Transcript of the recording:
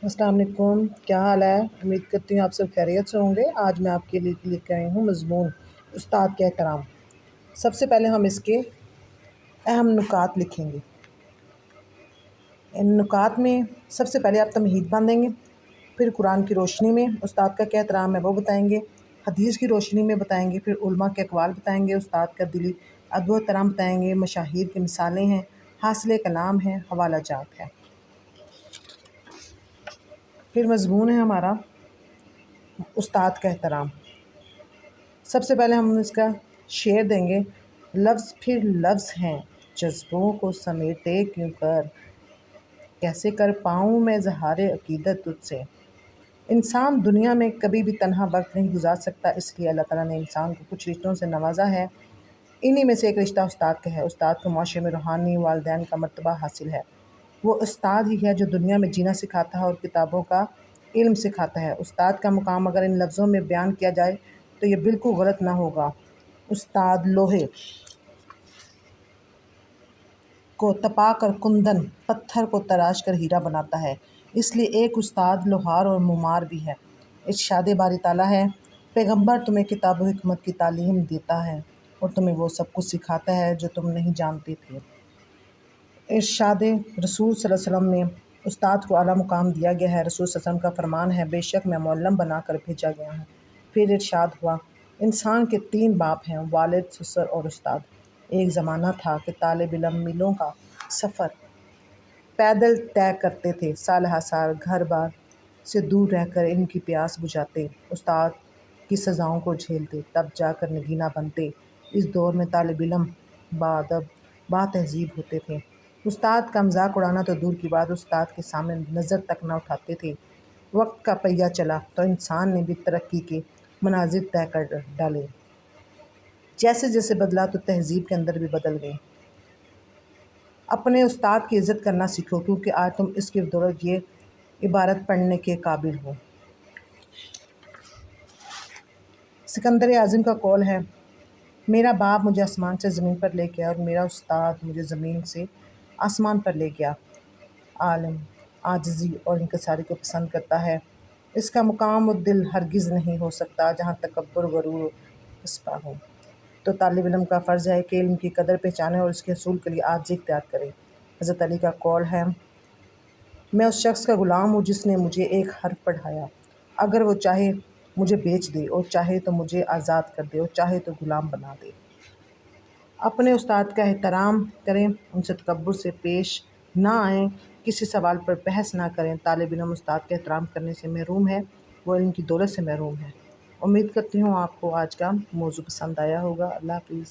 السلام علیکم، کیا حال ہے؟ امید کرتی ہوں آپ سب خیریت سے ہوں گے۔ آج میں آپ کے لیے لے کے آئی ہوں مضمون استاد کا احترام۔ سب سے پہلے ہم اس کے اہم نکات لکھیں گے۔ ان نکات میں سب سے پہلے آپ تمہید باندھیں گے، پھر قرآن کی روشنی میں استاد کا کیا احترام ہے وہ بتائیں گے، حدیث کی روشنی میں بتائیں گے، پھر علماء کے اقوال بتائیں گے، استاد کا دلی ادب و احترام بتائیں گے، مشاہیر کی مثالیں ہیں، حاصل کلام ہیں، حوالہ جات ہے۔ پھر مضمون ہے ہمارا استاد کا احترام۔ سب سے پہلے ہم اس کا شعر دیں گے۔ لفظ پھر لفظ ہیں جذبوں کو سمیٹے کیوں کر، کیسے کر پاؤں میں اظہار عقیدت تجھ سے۔ انسان دنیا میں کبھی بھی تنہا وقت نہیں گزار سکتا، اس لیے اللہ تعالیٰ نے انسان کو کچھ رشتوں سے نوازا ہے۔ انہی میں سے ایک رشتہ استاد کا ہے۔ استاد کو معاشرے میں روحانی والدین کا مرتبہ حاصل ہے۔ وہ استاد ہی ہے جو دنیا میں جینا سکھاتا ہے اور کتابوں کا علم سکھاتا ہے۔ استاد کا مقام اگر ان لفظوں میں بیان کیا جائے تو یہ بالکل غلط نہ ہوگا۔ استاد لوہے کو تپا کر کندن، پتھر کو تراش کر ہیرا بناتا ہے، اس لیے ایک استاد لوہار اور معمار بھی ہے۔ ارشاد باری تعالیٰ ہے، پیغمبر تمہیں کتاب و حکمت کی تعلیم دیتا ہے اور تمہیں وہ سب کچھ سکھاتا ہے جو تم نہیں جانتے تھے۔ ارشاد رسول صلی اللہ علیہ وسلم میں استاد کو اعلیٰ مقام دیا گیا ہے۔ رسول صلی اللہ علیہ وسلم کا فرمان ہے، بے شک میں معلم بنا کر بھیجا گیا ہوں۔ پھر ارشاد ہوا، انسان کے 3 باپ ہیں، والد، سسر اور استاد۔ ایک زمانہ تھا کہ طالب علم میلوں کا سفر پیدل طے کرتے تھے، سال ہر سال گھر بار سے دور رہ کر ان کی پیاس بجھاتے، استاد کی سزاؤں کو جھیلتے، تب جا کر نگینہ بنتے۔ اس دور میں طالب علم باادب، باتہذیب ہوتے تھے۔ استاد کا مذاق اڑانا تو دور کی بات، استاد کے سامنے نظر تک نہ اٹھاتے تھے۔ وقت کا پہیہ چلا تو انسان نے بھی ترقی کے منازل طے کر ڈالے۔ جیسے جیسے بدلا تو تہذیب کے اندر بھی بدل گئے۔ اپنے استاد کی عزت کرنا سیکھو، کیونکہ آج تم اس کی بدولت یہ عبارت پڑھنے کے قابل ہو۔ سکندر اعظم کا قول ہے، میرا باپ مجھے آسمان سے زمین پر لے گیا اور میرا استاد مجھے زمین سے آسمان پر لے گیا۔ عالم عاجزی اور انکساری کو پسند کرتا ہے، اس کا مقام و دل ہرگز نہیں ہو سکتا جہاں تکبر، غرور، اسپا ہو۔ تو طالب علم کا فرض ہے کہ علم کی قدر پہچانے اور اس کے حصول کے لیے عاجزی اختیار کرے۔ حضرت علی کا قول ہے، میں اس شخص کا غلام ہوں جس نے مجھے ایک حرف پڑھایا، اگر وہ چاہے مجھے بیچ دے اور چاہے تو مجھے آزاد کر دے اور چاہے تو غلام بنا دے۔ اپنے استاد کا احترام کریں، ان سے تکبر سے پیش نہ آئیں، کسی سوال پر بحث نہ کریں۔ طالب علم استاد کا احترام کرنے سے محروم ہے، وہ علم کی دولت سے محروم ہے۔ امید کرتی ہوں آپ کو آج کا موضوع پسند آیا ہوگا۔ اللہ حافظ۔